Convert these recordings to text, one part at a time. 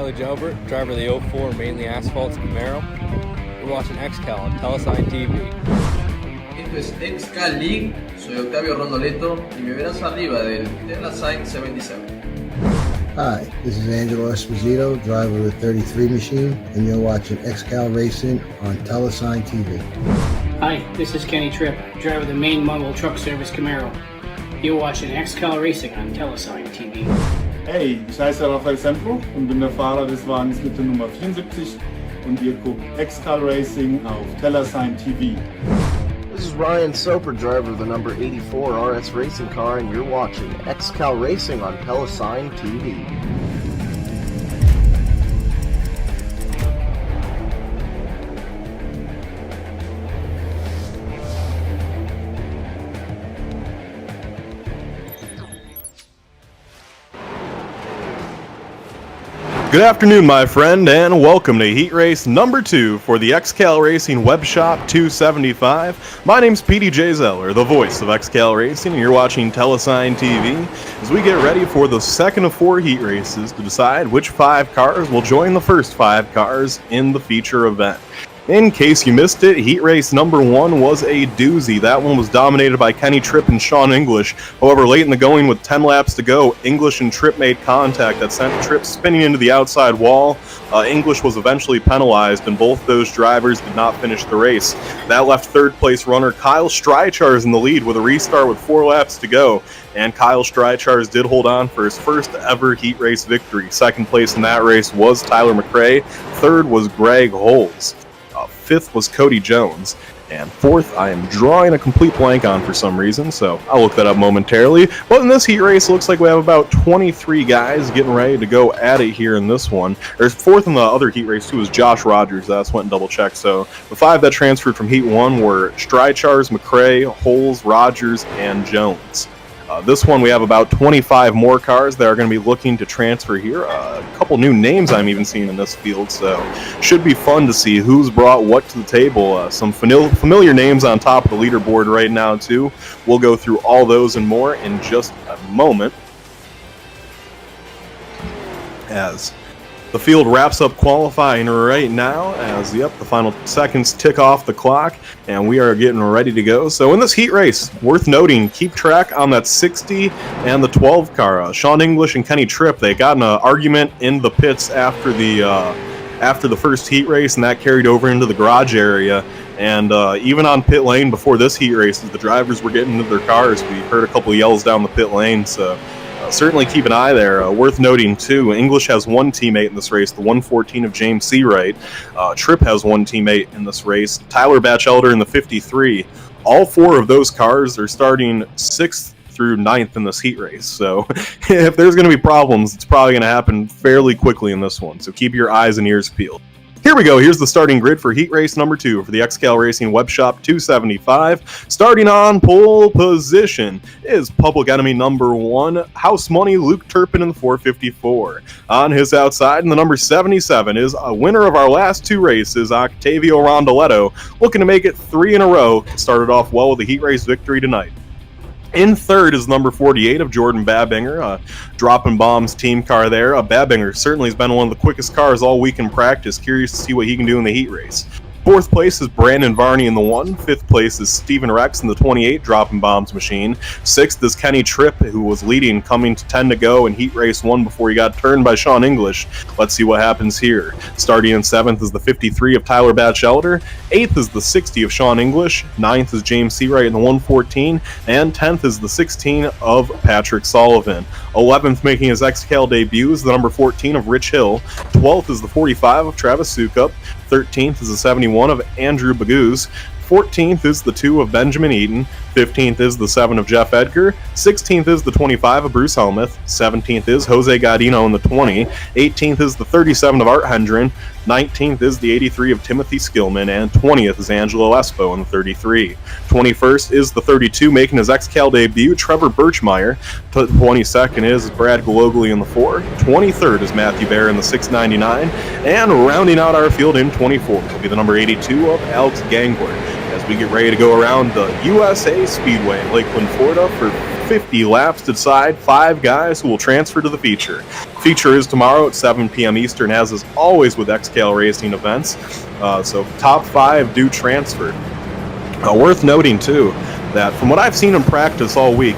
Tyler Gilbert, driver of the 04 mainly asphalt Camaro. You're watching XCAL on Tella TV. Esto es XCAL League, soy Octavio Rondoletto y me verás arriba del Tella 77. Hi, this is Angelo Esposito, driver of the 33 machine, and you're watching XCAL Racing on Tella TV. Hi, this is Kenny Tripp, driver of the main Mongol truck service Camaro. You're watching XCAL Racing on Tella TV. Hey, ich heiße Rafael Sempro und bin der Fahrer des Wagens mit der Nummer 74 und ihr guckt XCAL Racing auf Tella TV. This is Ryan Soper, driver of the number 84 RS racing car, and you're watching XCAL Racing on Tella TV. Good afternoon, my friend, and welcome to Heat Race number 2 for the XCAL Racing Web Shop 275. My name's PDJ Zeller, the voice of XCAL Racing, and you're watching Telesign TV as we get ready for the second of 4 heat races to decide which 5 cars will join the first 5 cars in the feature event. In case you missed it, heat race number 1 was a doozy. That one was dominated by Kenny Tripp and Sean English. However, late in the going with 10 laps to go, English and Tripp made contact that sent Tripp spinning into the outside wall. English was eventually penalized, and both those drivers did not finish the race. That left third place runner Kyle Streichars in the lead with a restart with 4 laps to go. And Kyle Streichars did hold on for his first ever heat race victory. Second place in that race was Tyler McRae. Third was Greg Holes. Fifth was Cody Jones, and fourth I am drawing a complete blank on for some reason, so I'll look that up momentarily. But in this heat race, it looks like we have about 23 guys getting ready to go at it here in this one. There's fourth in the other heat race too was Josh Rogers. That's went and double checked. So the 5 that transferred from heat 1 were Streichars, McRae, Holes, Rogers, and Jones. This one we have about 25 more cars that are going to be looking to transfer here. A couple new names I'm even seeing in this field, so should be fun to see who's brought what to the table. Some familiar names on top of the leaderboard right now too. We'll go through all those and more in just a moment, as the field wraps up qualifying right now, as the final seconds tick off the clock, and we are getting ready to go. So in this heat race, worth noting, keep track on that 60 and the 12 car. Sean English and Kenny Tripp, they got in an argument in the pits after the first heat race, and that carried over into the garage area. And even on pit lane before this heat race, as the drivers were getting into their cars, we heard a couple yells down the pit lane. So certainly keep an eye there. Worth noting, too, English has 1 teammate in this race, the 114 of James Seawright. Tripp has 1 teammate in this race, Tyler Batchelder in the 53. All 4 of those cars are starting 6th through 9th in this heat race. So if there's going to be problems, it's probably going to happen fairly quickly in this one. So keep your eyes and ears peeled. Here we go. Here's the starting grid for heat race number 2 for the XCAL Racing Web Shop 275. Starting on pole position is public enemy number 1, House Money Luke Turpin in the 454. On his outside, in the number 77, is a winner of our last 2 races, Octavio Rondoletto, looking to make it 3 in a row. Started off well with a heat race victory tonight. In third is number 48 of Jordan Babinger, dropping bombs team car there. Babinger certainly has been one of the quickest cars all week in practice. Curious to see what he can do in the heat race. Fourth place is Brandon Varney in the 1. Fifth place is Stephen Rex in the 28, dropping bombs machine. Sixth is Kenny Tripp, who was leading, coming to 10 to go in heat race 1 before he got turned by Sean English. Let's see what happens here. Starting in 7th is the 53 of Tyler Batchelder. 8th is the 60 of Sean English. 9th is James Seawright in the 114. And 10th is the 16 of Patrick Sullivan. 11th making his XCAL debut is the number 14 of Rich Hill. 12th is the 45 of Travis Sukup. 13th is the 71 of Andrew Baguz. 14th is the 2 of Benjamin Eaton. 15th is the 7 of Jeff Edgar. 16th is the 25 of Bruce Helmuth. 17th is Jose Gaudino in the 20. 18th is the 37 of Art Hendren. 19th is the 83 of Timothy Skillman. And 20th is Angelo Espo in the 33. 21st is the 32 making his XCAL debut, Trevor Birchmeyer. 22nd is Brad Gologly in the 4. 23rd is Matthew Bear in the 699. And rounding out our field in 24 will be the number 82 of Alex Gangler, as we get ready to go around the USA Speedway in Lakeland, Florida for 50 laps to decide 5 guys who will transfer to the feature. Feature is tomorrow at 7 p.m. Eastern, as is always with XCAL racing events. So top 5 do transfer. Worth noting, too, that from what I've seen in practice all week,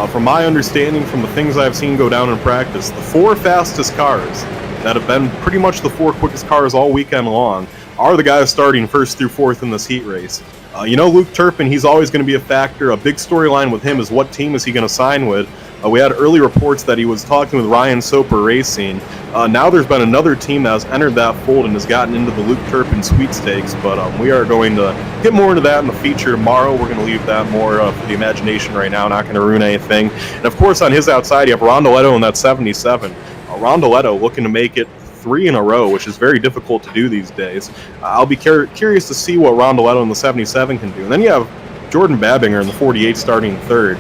from my understanding, from the things I've seen go down in practice, the 4 fastest cars that have been pretty much the 4 quickest cars all weekend long are the guys starting 1st through 4th in this heat race. Luke Turpin, he's always going to be a factor. A big storyline with him is what team is he going to sign with. We had early reports that he was talking with Ryan Soper Racing. Now there's been another team that has entered that fold and has gotten into the Luke Turpin sweepstakes, but we are going to get more into that in the feature tomorrow. We're going to leave that more for the imagination right now, not going to ruin anything. And of course, on his outside, you have Rondoletto in that 77. Rondoletto looking to make it 3 in a row, which is very difficult to do these days. I'll be curious to see what Rondoletto in the 77 can do. And then you have Jordan Babinger in the 48 starting 3rd.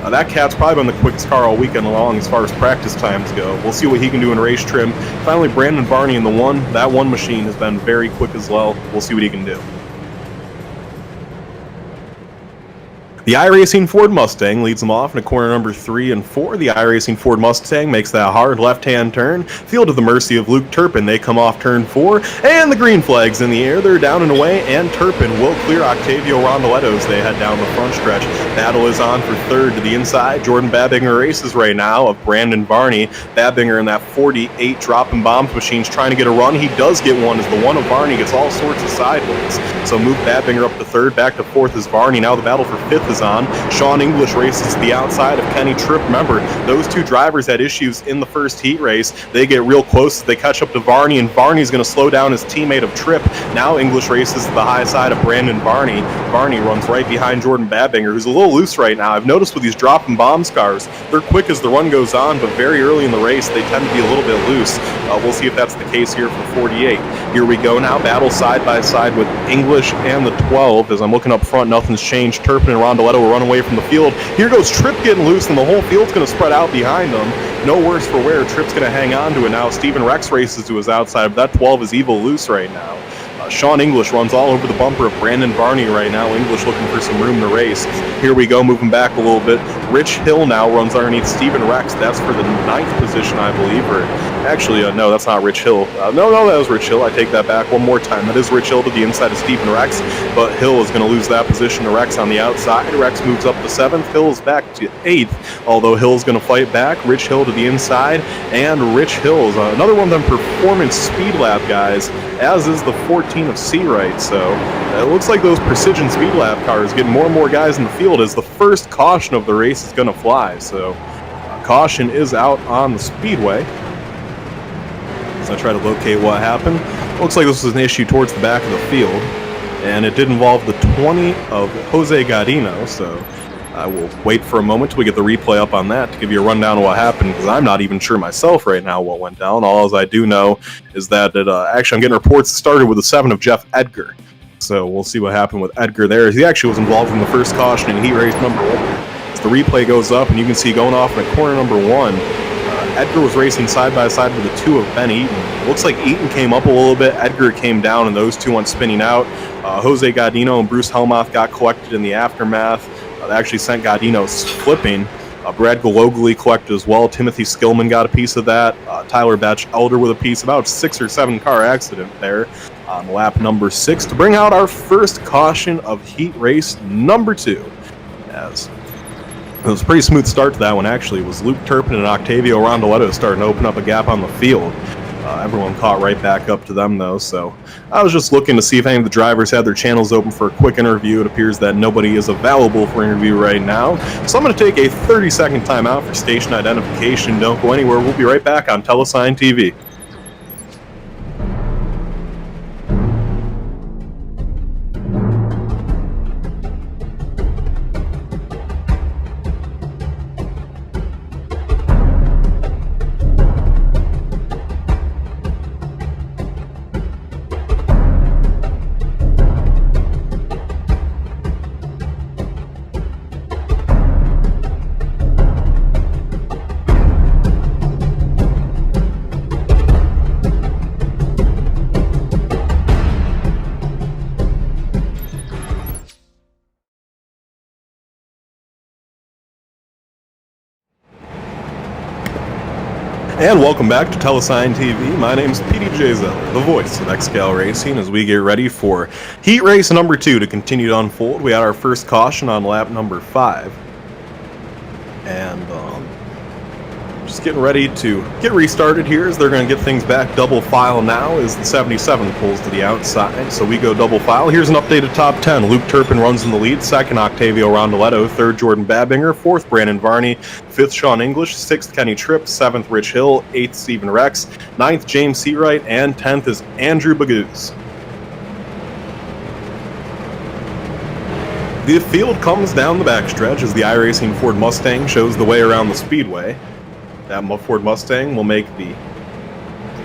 That cat's probably been the quickest car all weekend long as far as practice times go. We'll see what he can do in race trim. Finally, Brandon Barney in the 1. That 1 machine has been very quick as well. We'll see what he can do. The iRacing Ford Mustang leads them off in corner number 3 and 4. The iRacing Ford Mustang makes that hard left-hand turn. Field to the mercy of Luke Turpin. They come off turn 4, and the green flag's in the air. They're down and away, and Turpin will clear Octavio Rondoletto as they head down the front stretch. Battle is on for 3rd to the inside. Jordan Babinger races right now of Brandon Barney. Babinger in that 48 dropping bombs machine's trying to get a run. He does get one as the 1 of Barney gets all sorts of sideways. So move Babinger up to 3rd, back to 4th is Barney. Now the battle for 5th is on. Sean English races to the outside of Kenny Tripp. Remember, those 2 drivers had issues in the first heat race. They get real close. They catch up to Varney, and Varney's going to slow down his teammate of Tripp. Now English races to the high side of Brandon Barney. Barney runs right behind Jordan Babinger, who's a little loose right now. I've noticed with these dropping bombs cars, they're quick as the run goes on, but very early in the race, they tend to be a little bit loose. We'll see if that's the case here for 48. Here we go now. Battle side by side with English and the 12. As I'm looking up front, nothing's changed. Turpin and Rondoletto will run away from the field. Here goes Tripp getting loose, and the whole field's going to spread out behind them. No worse for wear. Tripp's going to hang on to it now. Steven Rex races to his outside, but that 12 is evil loose right now. Sean English runs all over the bumper of Brandon Barney right now. English looking for some room to race. Here we go, moving back a little bit. Rich Hill now runs underneath Steven Rex. That's for the 9th position, I believe. Or actually, no, that's not Rich Hill. No, that was Rich Hill. I take that back one more time. That is Rich Hill to the inside of Steven Rex, but Hill is going to lose that position to Rex on the outside. Rex moves up to 7th. Hill is back to 8th, although Hill's going to fight back. Rich Hill to the inside, and Rich Hill's another one of them performance speed lap guys, as is the 14 of Seawright. So it looks like those precision speed lap cars get more and more guys in the field as the first caution of the race is going to fly. So caution is out on the Speedway. So I try to locate what happened. Looks like this was an issue towards the back of the field, and it did involve the 20 of Jose Gadino. So I will wait for a moment till we get the replay up on that to give you a rundown of what happened, because I'm not even sure myself right now what went down. All I do know is that actually I'm getting reports it started with the 7 of Jeff Edgar. So we'll see what happened with Edgar there. He actually was involved in the first caution in heat race number 1. As the replay goes up, and you can see going off in corner number 1, Edgar was racing side by side with the 2 of Ben Eaton. Looks like Eaton came up a little bit, Edgar came down, and those 2 went spinning out. Jose Gadino and Bruce Helmoth got collected in the aftermath. They actually sent Gadino flipping. Brad Gologly collected as well. Timothy Skillman got a piece of that. Tyler Batch-Elder with a piece. About 6 or 7 car accident there on lap number 6 to bring out our first caution of heat race number 2. As it was a pretty smooth start to that one, actually. It was Luke Turpin and Octavio Rondoletto starting to open up a gap on the field. Everyone caught right back up to them, though, so I was just looking to see if any of the drivers had their channels open for a quick interview. It appears that nobody is available for interview right now, so I'm going to take a 30-second timeout for station identification. Don't go anywhere. We'll be right back on Telesign TV. And welcome back to Telesign TV. My name's PDJ Zeller, the voice of XCAL Racing, as we get ready for heat race number 2 to continue to unfold. We had our first caution on lap number 5. And just getting ready to get restarted here as they're going to get things back double file now as the 77 pulls to the outside. So we go double file. Here's an updated top 10. Luke Turpin runs in the lead. Second, Octavio Rondoletto. Third, Jordan Babinger. Fourth, Brandon Varney. Fifth, Sean English. Sixth, Kenny Tripp. Seventh, Rich Hill. Eighth, Stephen Rex. Ninth, James Seawright. And 10th is Andrew Baguz. The field comes down the backstretch as the iRacing Ford Mustang shows the way around the Speedway. That Ford Mustang will make the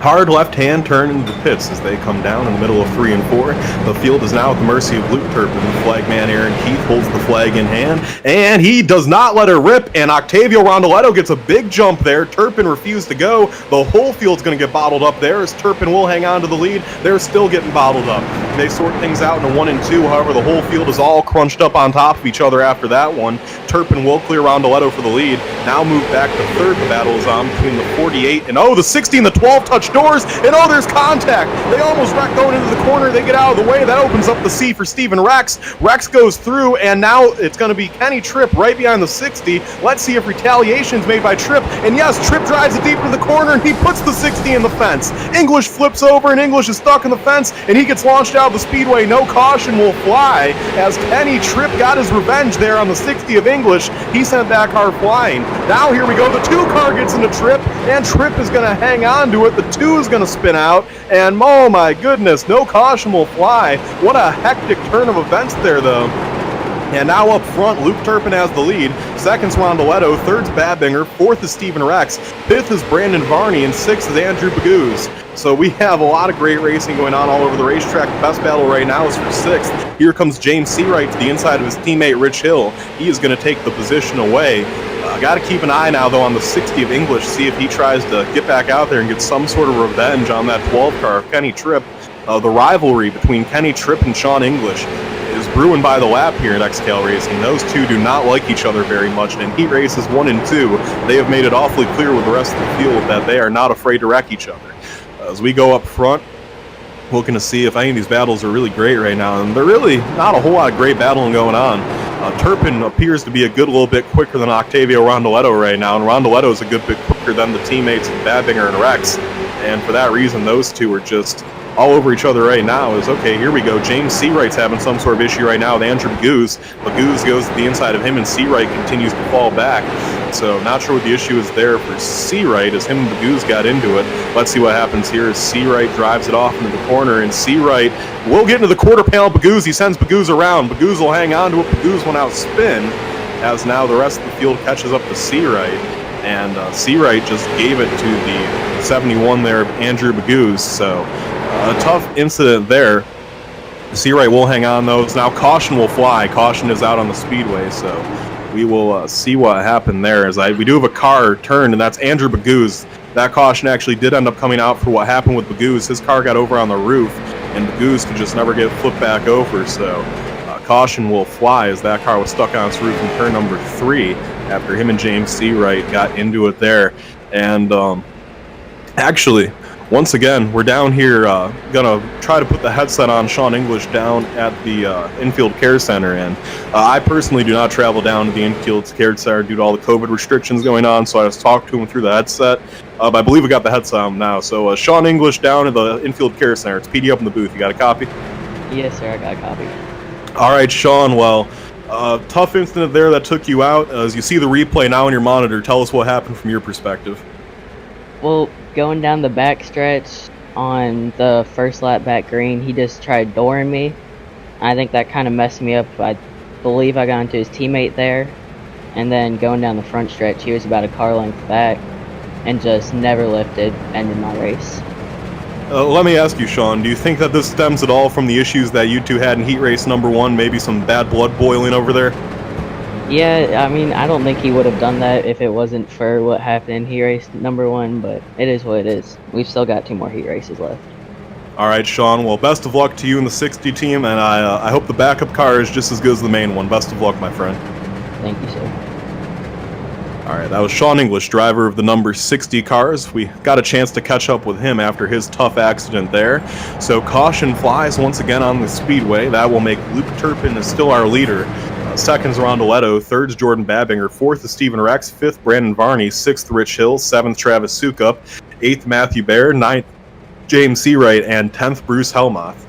hard left-hand turn into the pits as they come down in the middle of 3 and 4. The field is now at the mercy of Luke Turpin. The flagman Aaron Keith holds the flag in hand, and he does not let her rip, and Octavio Rondoletto gets a big jump there. Turpin refused to go. The whole field's going to get bottled up there as Turpin will hang on to the lead. They're still getting bottled up. They sort things out in a 1 and 2. However, the whole field is all crunched up on top of each other after that one. Turpin will clear Rondoletto for the lead. Now move back to third. The battle is on between the 48 and the 60 and the 12 touch doors, and there's contact. They almost wreck going into the corner. They get out of the way. That opens up the C for Stephen Rex. Rex goes through, and now it's going to be Kenny Tripp right behind the 60. Let's see if retaliation's made by Tripp. And yes, Tripp drives it deep into the corner, and he puts the 60 in the fence. English flips over, and English is stuck in the fence, and he gets launched out of the Speedway. No caution will fly as Kenny Tripp got his revenge there on the 60 of English. He sent that car flying. Now here we go. The 2 car gets into Tripp, and Tripp is going to hang on to it. The 2 is going to spin out, and oh my goodness, no caution will fly. What a hectic turn of events there, though. And now up front, Luke Turpin has the lead. Second's Rondoletto. Third's Babinger. Fourth is Stephen Rex. Fifth is Brandon Varney. And sixth is Andrew Baguz. So we have a lot of great racing going on all over the racetrack. The best battle right now is for sixth. Here comes James Seawright to the inside of his teammate Rich Hill. He is going to take the position away. Got to keep an eye now, though, on the 60 of English, see if he tries to get back out there and get some sort of revenge on that 12 car of Kenny Tripp. The rivalry between Kenny Tripp and Sean English is brewing by the lap here at XCAL Racing. Those two do not like each other very much, and in heat races 1 and 2, they have made it awfully clear with the rest of the field that they are not afraid to wreck each other. As we go up front, looking to see if any of these battles are really great right now, and they're really not a whole lot of great battling going on. Turpin appears to be a good little bit quicker than Octavio Rondoletto right now, and Rondoletto is a good bit quicker than the teammates of Babinger and Rex, and for that reason, those two are just all over each other right now. Is okay, here we go. James Seawright's having some sort of issue right now with Andrew Baguz. Baguz goes to the inside of him, and Seawright continues to fall back. So not sure what the issue is there for Seawright as him and Baguz got into it. Let's see what happens here as Seawright drives it off into the corner, and Seawright will get into the quarter panel. Baguz, he sends Baguz around. Baguz will hang on to it. Baguz will now spin as now the rest of the field catches up to Seawright. And Seawright just gave it to the 71 there of Andrew Baguz. So a tough incident there. Seawright will hang on, though. Now caution will fly. Caution is out on the Speedway, so we will see what happened there. As we do have a car turned, and that's Andrew Baguz. That caution actually did end up coming out for what happened with Baguz. His car got over on the roof, and Baguz could just never get flipped back over. So caution will fly as that car was stuck on its roof in turn number 3 after him and James Seawright got into it there. And actually, once again, we're down here gonna try to put the headset on Sean English down at the infield care center, and I personally do not travel down to the infield care center due to all the COVID restrictions going on, so I just talked to him through the headset. But I believe we got the headset on now. So Sean English down at the infield care center. It's PD up in the booth. You got a copy? Yes, sir, I got a copy. All right, Sean, well, tough incident there that took you out. As you see the replay now on your monitor, tell us what happened from your perspective. Well, going down the back stretch on the first lap back green, he just tried dooring me. I think that kind of messed me up. I believe I got into his teammate there. And then going down the front stretch, he was about a car length back and just never lifted, ended my race. Let me ask you, Sean, do you think that this stems at all from the issues that you two had in heat race number 1, maybe some bad blood boiling over there? Yeah, I mean, I don't think he would have done that if it wasn't for what happened in heat race number 1, but it is what it is. We've still got 2 more heat races left. All right, Sean, well, best of luck to you and the 60 team, and I hope the backup car is just as good as the main one. Best of luck, my friend. Thank you, sir. All right, that was Sean English, driver of the number 60 cars. We got a chance to catch up with him after his tough accident there. So caution flies once again on the speedway. That will make Luke Turpin is still our leader. Second's Rondoletto, third's Jordan Babinger, fourth is Stephen Rex, fifth Brandon Varney, sixth Rich Hill, seventh Travis Sukup, eighth Matthew Baer, ninth James Seawright, and 10th Bruce Helmuth.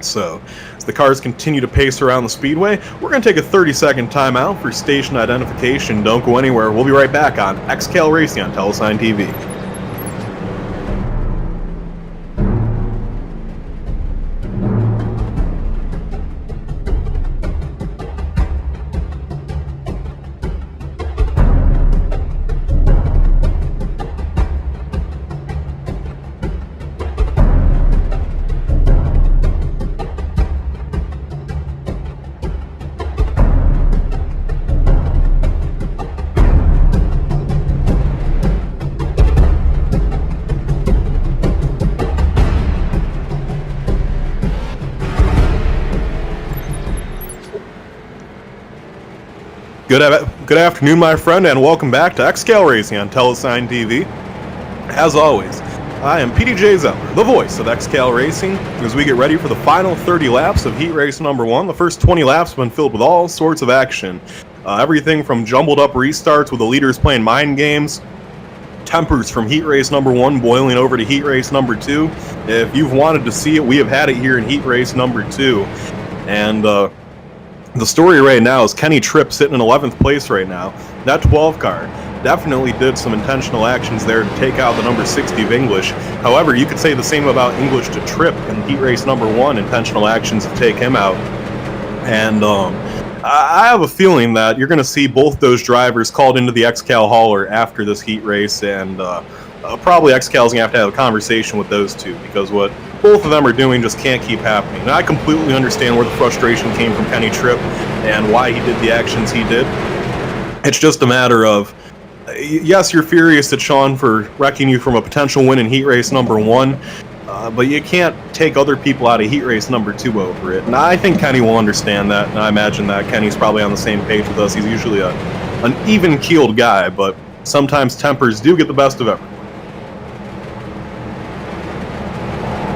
So, as the cars continue to pace around the speedway, we're going to take a 30-second timeout for station identification. Don't go anywhere. We'll be right back on XCAL Racing on Telesign TV. Good afternoon, my friend, and welcome back to XCAL Racing on Telesign TV. As always, I am PDJ Zeller, the voice of XCAL Racing, as we get ready for the final 30 laps of Heat Race number 1. The first 20 laps have been filled with all sorts of action. Everything from jumbled up restarts with the leaders playing mind games, tempers from Heat Race number 1 boiling over to Heat Race number 2. If you've wanted to see it, we have had it here in Heat Race number 2. And the story right now is Kenny Tripp sitting in 11th place right now. That 12 car definitely did some intentional actions there to take out the number 60 of English. However, you could say the same about English to Tripp in Heat Race number 1, intentional actions to take him out. And I have a feeling that you're going to see both those drivers called into the XCAL hauler after this Heat Race, and probably XCAL's going to have a conversation with those two, because what both of them are doing just can't keep happening. And I completely understand where the frustration came from Kenny Tripp and why he did the actions he did. It's just a matter of, yes, you're furious at Sean for wrecking you from a potential win in Heat Race number 1, but you can't take other people out of Heat Race number 2 over it. And I think Kenny will understand that, and I imagine that Kenny's probably on the same page with us. He's usually an even-keeled guy, but sometimes tempers do get the best of everyone.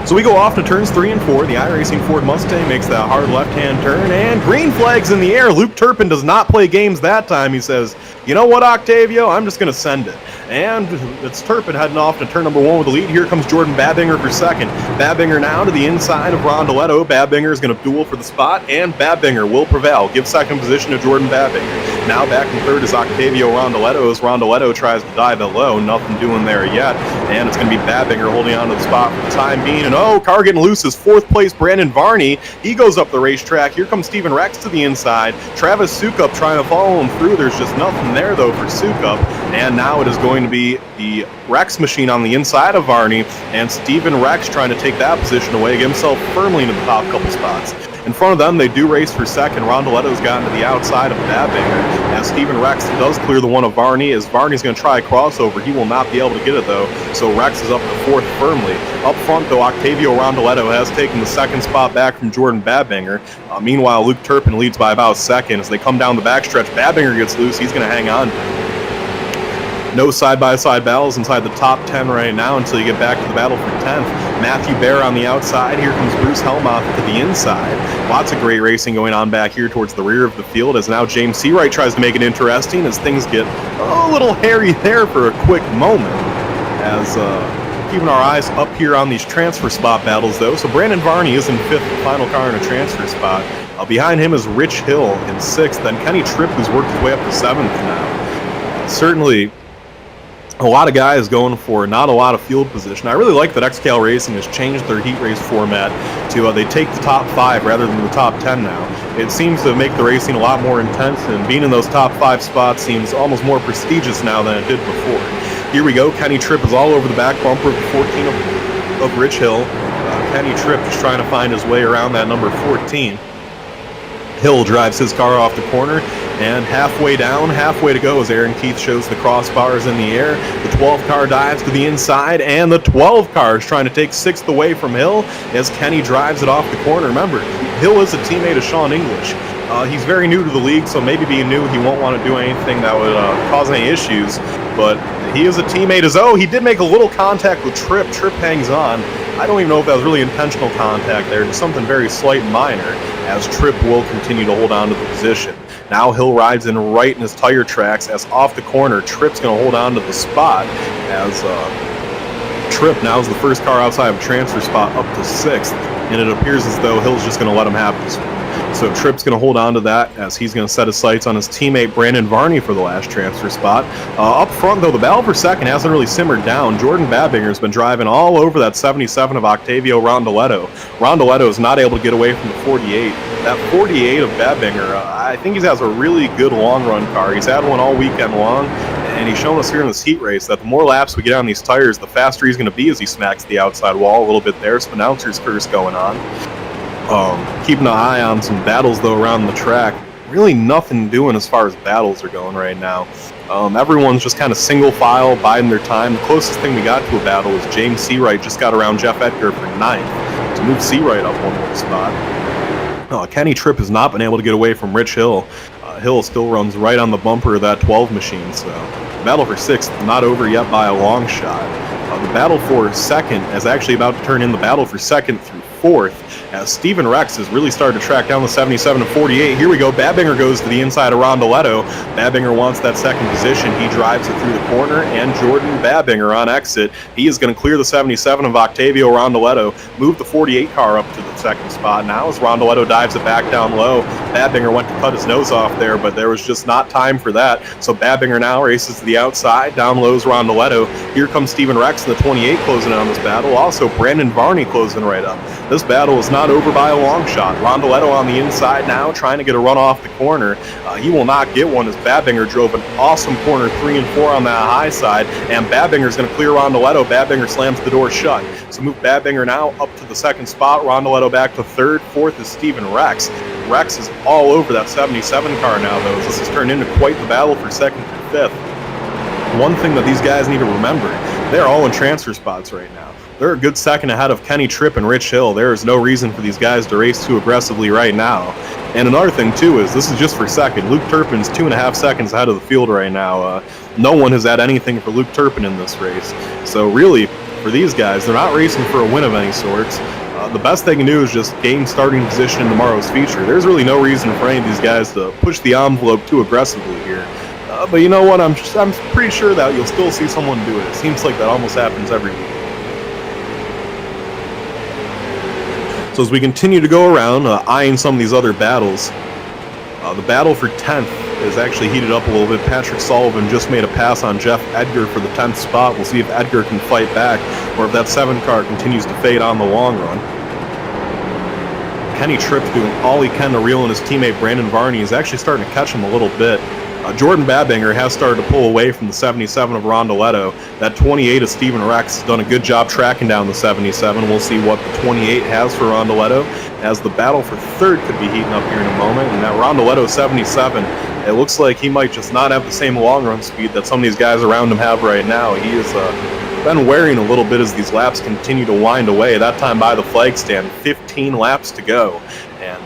So we go off to turns 3 and 4. The iRacing Ford Mustang makes that hard left-hand turn, and green flags in the air. Luke Turpin does not play games that time. He says, you know what, Octavio, I'm just going to send it. And it's Turpin heading off to turn number 1 with the lead. Here comes Jordan Babinger for second. Babinger now to the inside of Rondoletto. Babinger is going to duel for the spot, and Babinger will prevail. Give second position to Jordan Babinger. Now back in third is Octavio Rondoletto as Rondoletto tries to dive it low. Nothing doing there yet. And it's going to be Babinger holding on to the spot for the time being. And car getting loose is fourth place Brandon Varney. He goes up the racetrack. Here comes Stephen Rex to the inside. Travis Sukup trying to follow him through. There's just nothing there though for Sukup. And now it is going to be the Rex machine on the inside of Varney, and Stephen Rex trying to take that position away, get himself firmly into the top couple spots. In front of them, they do race for second. Rondoletto's gotten to the outside of Babinger, as Stephen Rex does clear the one of Varney, as Varney's going to try a crossover. He will not be able to get it, though, so Rex is up to fourth firmly. Up front, though, Octavio Rondoletto has taken the second spot back from Jordan Babinger. Meanwhile, Luke Turpin leads by about second. As they come down the backstretch, Babinger gets loose. He's going to hang on. No side-by-side battles inside the top 10 right now until you get back to the battle for 10th. Matthew Baer on the outside. Here comes Bruce Helmuth to the inside. Lots of great racing going on back here towards the rear of the field, as now James Seawright tries to make it interesting as things get a little hairy there for a quick moment. As keeping our eyes up here on these transfer spot battles, though. So Brandon Varney is in fifth, the final car in a transfer spot. Behind him is Rich Hill in sixth, then Kenny Tripp, who's worked his way up to seventh now. Certainly a lot of guys going for not a lot of field position. I really like that XCAL Racing has changed their heat race format to they take the top 5 rather than the top 10 now. It seems to make the racing a lot more intense, and being in those top 5 spots seems almost more prestigious now than it did before. Here we go. Kenny Tripp is all over the back bumper of the 14 of Rich Hill. Kenny Tripp just trying to find his way around that number 14. Hill drives his car off the corner, and halfway to go as Aaron Keith shows the crossbars in the air. The 12 car dives to the inside, and the 12 car is trying to take 6th away from Hill as Kenny drives it off the corner. Remember, Hill is a teammate of Sean English. He's very new to the league, so maybe being new, he won't want to do anything that would cause any issues. But he is a teammate as he did make a little contact with Tripp. Tripp hangs on. I don't even know if that was really intentional contact there, just something very slight and minor, as Tripp will continue to hold on to the position. Now Hill rides in right in his tire tracks as off the corner, Tripp's going to hold on to the spot as Tripp now is the first car outside of transfer spot up to 6th, and it appears as though Hill's just going to let him have this one. So Tripp's going to hold on to that as he's going to set his sights on his teammate Brandon Varney for the last transfer spot. Up front, though, the battle for second hasn't really simmered down. Jordan Babinger's been driving all over that 77 of Octavio Rondoletto. Rondoletto is not able to get away from the 48. That 48 of Babinger, I think he has a really good long-run car. He's had one all weekend long, and he's shown us here in this heat race that the more laps we get on these tires, the faster he's going to be as he smacks the outside wall a little bit there. Some announcer's curse going on. Keeping an eye on some battles, though, around the track. Really nothing doing as far as battles are going right now. Everyone's just kind of single file, biding their time. The closest thing we got to a battle is James Seawright just got around Jeff Edgar for 9th to move Seawright up one more spot. Kenny Tripp has not been able to get away from Rich Hill. Hill still runs right on the bumper of that 12 machine, so the battle for 6th not over yet by a long shot. The battle for 2nd is actually about to turn in the battle for 2nd through 4th, as Steven Rex has really started to track down the 77 and 48. Here we go. Babinger goes to the inside of Rondoletto. Babinger wants that second position. He drives it through the corner, and Jordan Babinger on exit. He is going to clear the 77 of Octavio Rondoletto, move the 48 car up to the 2nd spot. Now as Rondoletto dives it back down low, Babinger went to cut his nose off there, but there was just not time for that. So Babinger now races to the outside. Down low is Rondoletto. Here comes Steven Rex in the 28 closing in on this battle. Also Brandon Varney closing right up. This battle is not over by a long shot. Rondoletto on the inside now, trying to get a run off the corner. He will not get one as Babinger drove an awesome corner 3 and 4 on that high side, and Babinger's going to clear Rondoletto. Babinger slams the door shut. So move Babinger now up to the 2nd spot. Rondoletto back to 3rd. 4th is Steven Rex. Rex is all over that 77 car now, though. This has turned into quite the battle for 2nd through 5th. One thing that these guys need to remember, they're all in transfer spots right now. They're a good second ahead of Kenny Tripp and Rich Hill. There is no reason for these guys to race too aggressively right now. And another thing, too, is this is just for 2nd. Luke Turpin's 2.5 seconds ahead of the field right now. No one has had anything for Luke Turpin in this race. So really, for these guys, they're not racing for a win of any sorts. The best they can do is just gain starting position in tomorrow's feature. There's really no reason for any of these guys to push the envelope too aggressively here. But you know what? I'm pretty sure that you'll still see someone do it. It seems like that almost happens every week. So as we continue to go around, eyeing some of these other battles, the battle for 10th is actually heated up a little bit. Patrick Sullivan just made a pass on Jeff Edgar for the 10th spot. We'll see if Edgar can fight back, or if that 7 car continues to fade on the long run. Kenny Tripp doing all he can to reel in his teammate Brandon Varney. Is actually starting to catch him a little bit. Jordan Babinger has started to pull away from the 77 of Rondoletto. That 28 of Steven Rex has done a good job tracking down the 77. We'll see what the 28 has for Rondoletto, as the battle for 3rd could be heating up here in a moment. And that Rondoletto 77, it looks like he might just not have the same long run speed that some of these guys around him have right now. He has been wearing a little bit as these laps continue to wind away. That time by the flag stand, 15 laps to go. And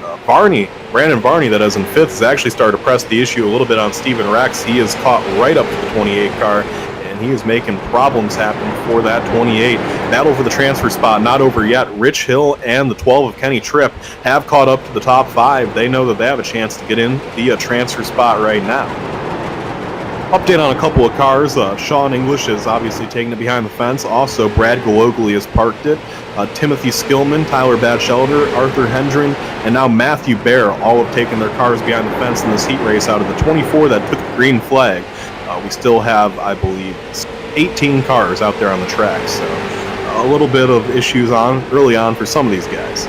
Brandon Varney, that is in 5th, has actually started to press the issue a little bit on Steven Rex. He is caught right up to the 28 car, and he is making problems happen for that 28. Battle for the transfer spot not over yet. Rich Hill and the 12 of Kenny Tripp have caught up to the top 5. They know that they have a chance to get in the transfer spot right now. Update on a couple of cars. Sean English is obviously taking it behind the fence. Also, Brad Gologly has parked it. Timothy Skillman, Tyler Batchelder, Arthur Hendren, and now Matthew Bear all have taken their cars behind the fence in this heat race. Out of the 24 that took the green flag, we still have, I believe, 18 cars out there on the track. So a little bit of issues early on for some of these guys.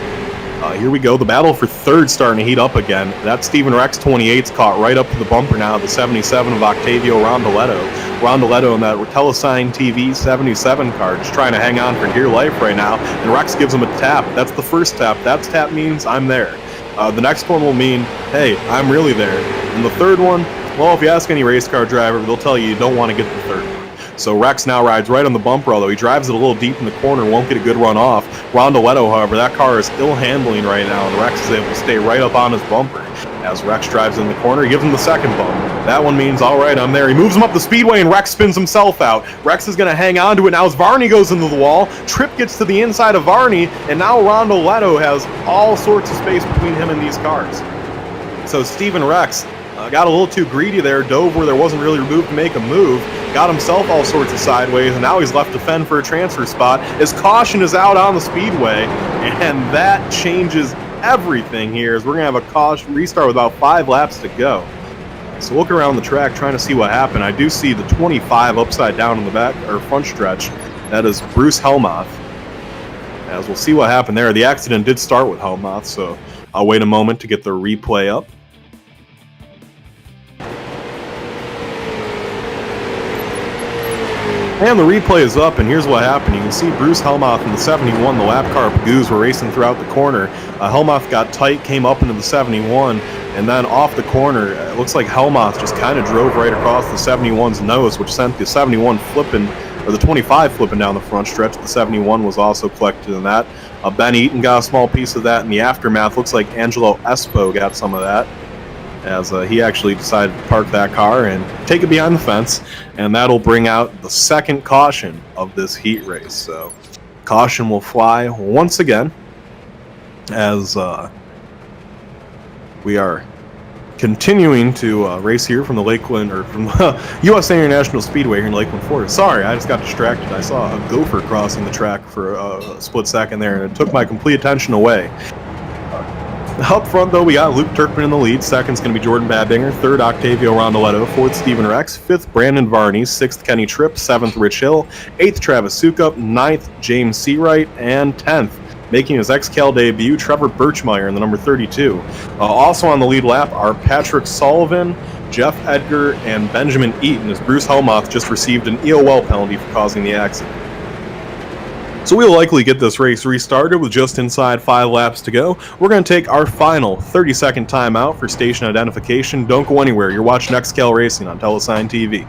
Here we go. The battle for 3rd starting to heat up again. That Steven Rex 28's caught right up to the bumper now. The 77 of Octavio Rondoletto. Rondoletto in that Telesign TV 77 car, just trying to hang on for dear life right now. And Rex gives him a tap. That's the first tap. That tap means I'm there. The next one will mean, hey, I'm really there. And the 3rd one, well, if you ask any race car driver, they'll tell you don't want to get the 3rd one. So Rex now rides right on the bumper, although he drives it a little deep in the corner, won't get a good run off. Rondoletto, however, that car is ill handling right now, and Rex is able to stay right up on his bumper. As Rex drives in the corner, he gives him the second bump. That one means, all right, I'm there. He moves him up the speedway, and Rex spins himself out. Rex is going to hang on to it now as Varney goes into the wall. Tripp gets to the inside of Varney, and now Rondoletto has all sorts of space between him and these cars. So Steven Rex got a little too greedy there, dove where there wasn't really room to make a move, got himself all sorts of sideways, and now he's left to fend for a transfer spot as caution is out on the speedway, and that changes everything here as we're going to have a caution restart with about 5 laps to go. So looking around the track trying to see what happened, I do see the 25 upside down in the back or front stretch. That is Bruce Helmuth. As we'll see what happened there. The accident did start with Helmuth, so I'll wait a moment to get the replay up. And the replay is up, and here's what happened. You can see Bruce Helmuth in the 71, the lap car Pagoos were racing throughout the corner. Helmuth got tight, came up into the 71, and then off the corner, it looks like Helmuth just kind of drove right across the 71's nose, which sent the 71 flipping, or the 25 flipping down the front stretch. The 71 was also collected in that. Ben Eaton got a small piece of that in the aftermath. Looks like Angelo Espo got some of that, as he actually decided to park that car and take it behind the fence, and that'll bring out the second caution of this heat race. So caution will fly once again as we are continuing to race here from the Lakeland, or from USA International Speedway here in Lakeland, Florida. Sorry, I just got distracted. I saw a gopher crossing the track for a split second there, and it took my complete attention away. Up front, though, we got Luke Turpin in the lead. Second's going to be Jordan Babinger. Third, Octavio Rondoletto. Fourth, Steven Rex. Fifth, Brandon Varney. Sixth, Kenny Tripp. Seventh, Rich Hill. Eighth, Travis Sukup. Ninth, James Seawright. And 10th, making his XCAL debut, Trevor Birchmeyer in the number 32. Also on the lead lap are Patrick Sullivan, Jeff Edgar, and Benjamin Eaton, as Bruce Helmuth just received an EOL penalty for causing the accident. So we'll likely get this race restarted with just inside 5 laps to go. We're going to take our final 30-second timeout for station identification. Don't go anywhere. You're watching XCAL Racing on Telesign TV.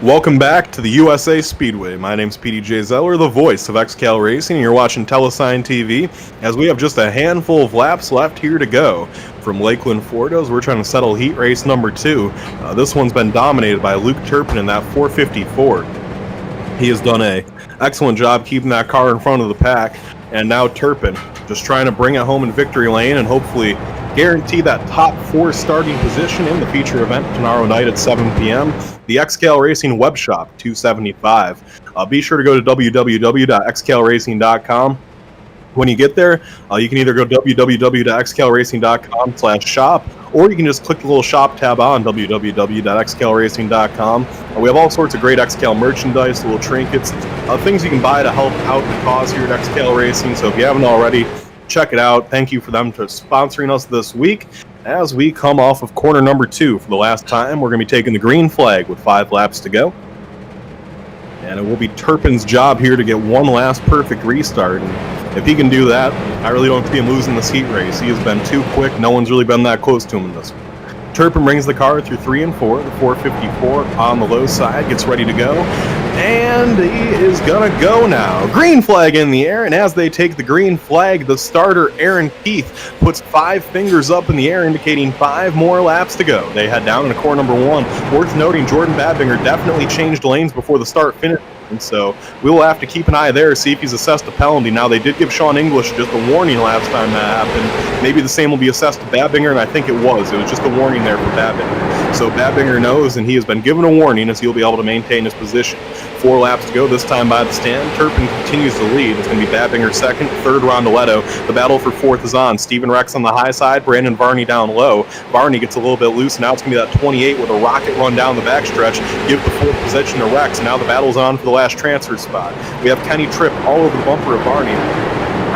Welcome back to the USA Speedway. My name's PDJ Zeller, the voice of XCAL Racing, and you're watching Telesign TV as we have just a handful of laps left here to go from Lakeland, Florida, as we're trying to settle heat race number 2. This one's been dominated by Luke Turpin in that 454. He has done an excellent job keeping that car in front of the pack, and now Turpin just trying to bring it home in victory lane and hopefully guarantee that top 4 starting position in the feature event tomorrow night at 7 p.m. The XCAL Racing Web Shop 275. Be sure to go to www.xcalracing.com. When you get there, you can either go www.xcalracing.com/shop, or you can just click the little shop tab on www.xcalracing.com. We have all sorts of great XCAL merchandise, little trinkets, things you can buy to help out the cause here at XCAL Racing. So if you haven't already, check it out. Thank you for them for sponsoring us this week. As we come off of corner number 2 for the last time, we're going to be taking the green flag with 5 laps to go. And it will be Turpin's job here to get one last perfect restart. And if he can do that, I really don't see him losing this heat race. He has been too quick. No one's really been that close to him in this one. Turpin brings the car through 3 and 4. The 454 on the low side gets ready to go. And he is going to go now. Green flag in the air, and as they take the green flag, the starter, Aaron Keith, puts 5 fingers up in the air, indicating 5 more laps to go. They head down into corner number 1. Worth noting, Jordan Babinger definitely changed lanes before the start finish. And so we will have to keep an eye there, see if he's assessed a penalty. Now, they did give Sean English just a warning last time that happened. Maybe the same will be assessed to Babinger, and I think it was. It was just a warning there for Babinger. So Babinger knows, and he has been given a warning, as he'll be able to maintain his position. 4 laps to go, this time by the stand. Turpin continues to lead. It's going to be Babinger second, third Rondoletto. The battle for fourth is on. Steven Rex on the high side, Brandon Varney down low. Varney gets a little bit loose. Now it's going to be that 28 with a rocket run down the backstretch. Give the fourth position to Rex. Now the battle's on for the last transfer spot. We have Kenny Tripp all over the bumper of Varney.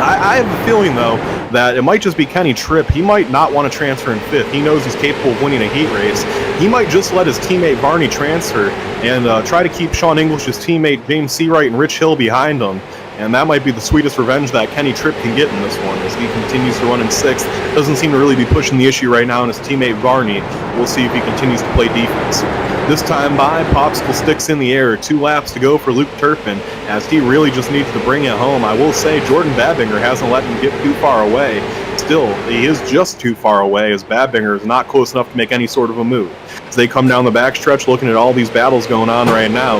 I have a feeling, though, that it might just be Kenny Tripp. He might not want to transfer in fifth. He knows he's capable of winning a heat race. He might just let his teammate Varney transfer and try to keep Sean English's teammate James Seawright and Rich Hill behind him. And that might be the sweetest revenge that Kenny Tripp can get in this one, as he continues to run in sixth. Doesn't seem to really be pushing the issue right now, and his teammate Varney, we'll see if he continues to play defense. This time by, Popsicle sticks in the air. 2 laps to go for Luke Turpin, as he really just needs to bring it home. I will say Jordan Babinger hasn't let him get too far away. Still, he is just too far away, as Babinger is not close enough to make any sort of a move. As they come down the backstretch, looking at all these battles going on right now,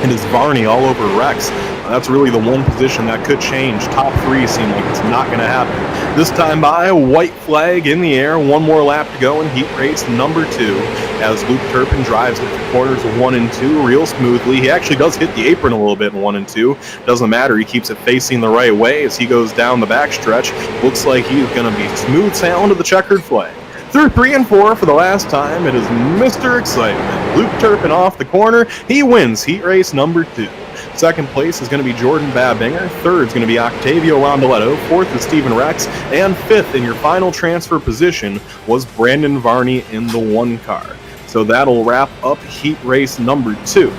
it is Varney all over Rex. That's really the one position that could change. Top 3 seem like it's not going to happen. This time by, a white flag in the air. 1 more lap to go in heat race number 2, as Luke Turpin drives into the corners of 1 and 2 real smoothly. He actually does hit the apron a little bit in 1 and 2. Doesn't matter. He keeps it facing the right way as he goes down the backstretch. Looks like he is going to be smooth sailing to the checkered flag. Through 3 and 4 for the last time, it is Mr. Excitement. Luke Turpin off the corner. He wins heat race number 2. Second place is going to be Jordan Babinger. Third is going to be Octavio Rondoletto. Fourth is Steven Rex. And fifth in your final transfer position was Brandon Varney in the 1 car. So that'll wrap up heat race number 2,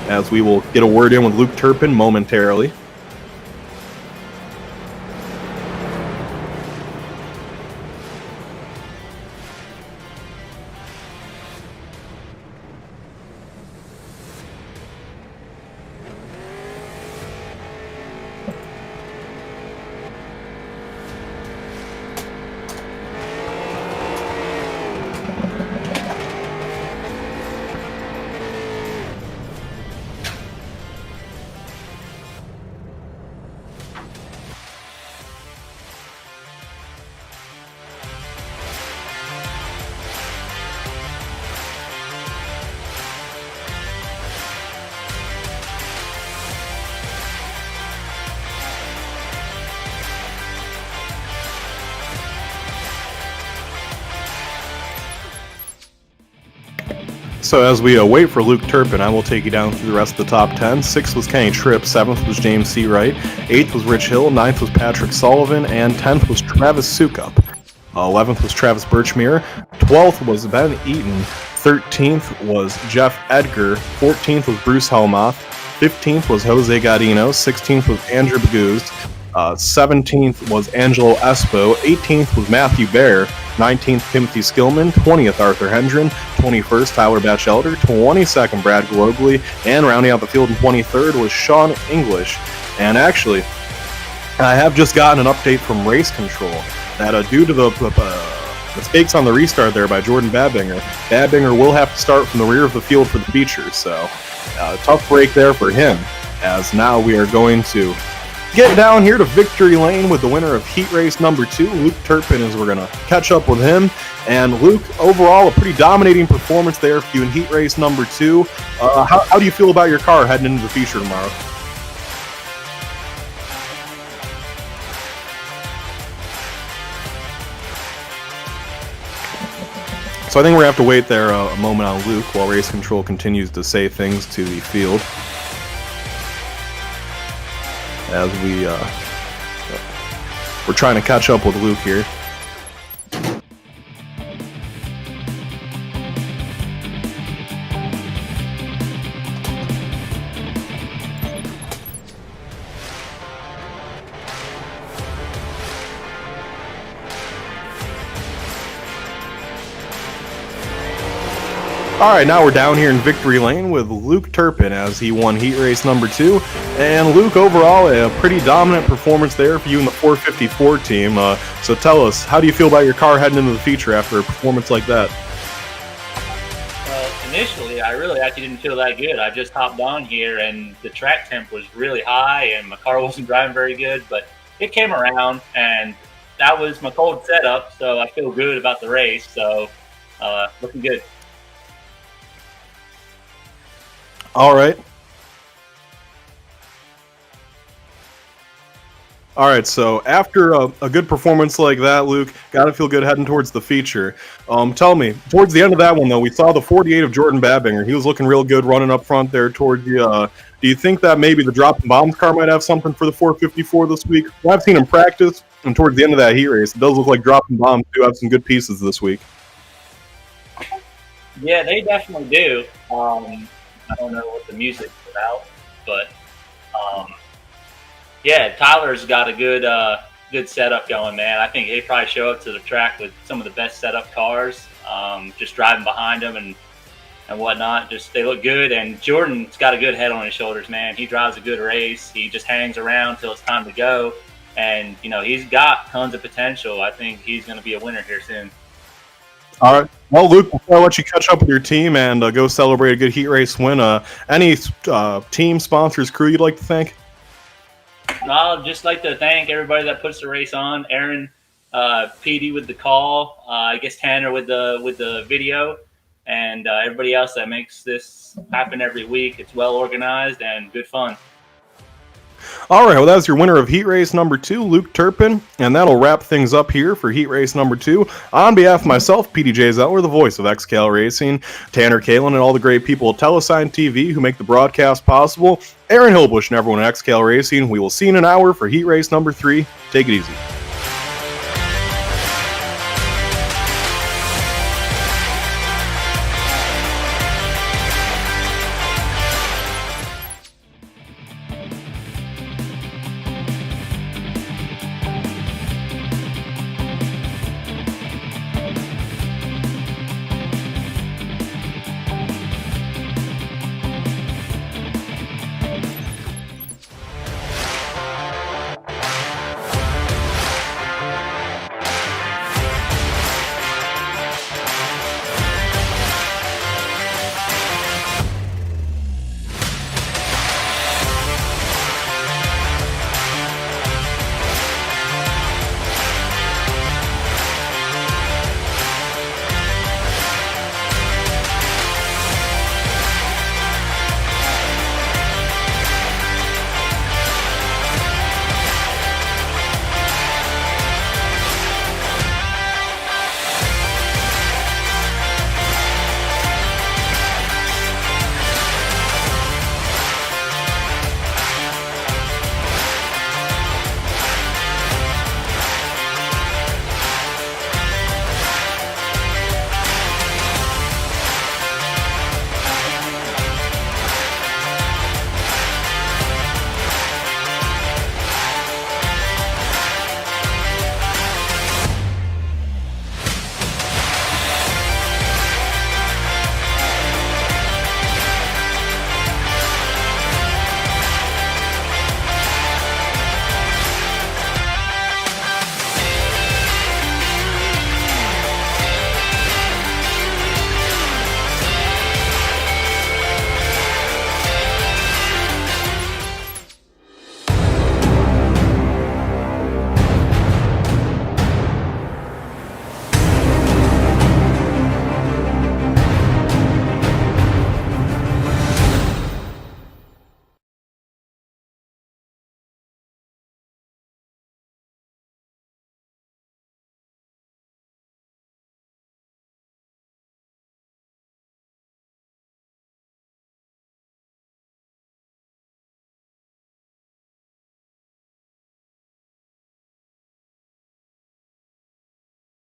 as we will get a word in with Luke Turpin momentarily. So as we wait for Luke Turpin, I will take you down through the rest of the top 10. 6th was Kenny Tripp, 7th was James Seawright, 8th was Rich Hill, 9th was Patrick Sullivan, and 10th was Travis Sukup. 11th was Travis Birchmere, 12th was Ben Eaton, 13th was Jeff Edgar, 14th was Bruce Helmoth, 15th was Jose Gaudino, 16th was Andrew Baguzd, 17th was Angelo Espo, 18th was Matthew Bear, 19th Timothy Skillman, 20th Arthur Hendren, 21st Tyler Batchelder, 22nd Brad Globally, and rounding out the field in 23rd was Sean English. And actually, I have just gotten an update from Race Control that due to the mistakes on the restart there by Jordan Babinger, Babinger will have to start from the rear of the field for the feature. So tough break there for him, as now we are going to get down here to victory lane with the winner of heat race number 2, Luke Turpin, as we're going to catch up with him. And Luke, overall, a pretty dominating performance there for you in heat race number 2. How do you feel about your car heading into the feature tomorrow? So I think we're going to have to wait there a moment on Luke while Race Control continues to say things to the field, as we're trying to catch up with Luke here. Alright, now we're down here in victory lane with Luke Turpin as he won heat race number 2. And Luke, overall, a pretty dominant performance there for you in the 454 team. So tell us, how do you feel about your car heading into the feature after a performance like that? Well, initially, I really actually didn't feel that good. I just hopped on here, and the track temp was really high, and my car wasn't driving very good. But it came around, and that was my cold setup, so I feel good about the race. So looking good. All right. All right, so after a good performance like that, Luke, gotta feel good heading towards the feature. Tell me, towards the end of that one, though, we saw the 48 of Jordan Babinger. He was looking real good running up front there towards you. Do you think that maybe the Dropping Bombs car might have something for the 454 this week? Well, I've seen him practice, and towards the end of that heat race, it does look like Dropping Bombs do have some good pieces this week. Yeah, they definitely do. I don't know what the music's about, but yeah, Tyler's got a good setup going, man. I think they probably show up to the track with some of the best setup cars. Just driving behind them and whatnot. Just they look good, and Jordan's got a good head on his shoulders, man. He drives a good race. He just hangs around till it's time to go, and he's got tons of potential. I think he's going to be a winner here soon. All right. Well, Luke, before I let you catch up with your team and go celebrate a good heat race win, any team, sponsors, crew you'd like to thank? I'd just like to thank everybody that puts the race on. Aaron, PD with the call, I guess Tanner with the video, and everybody else that makes this happen every week. It's well organized and good fun. All right, well, that was your winner of Heat Race number 2, Luke Turpin, and that'll wrap things up here for Heat Race number 2. On behalf of myself, PDJ Zettler, the voice of XCAL Racing, Tanner Kalin, and all the great people at Telesign TV who make the broadcast possible, Aaron Hillbush and everyone at XCAL Racing, we will see you in an hour for Heat Race number 3. Take it easy.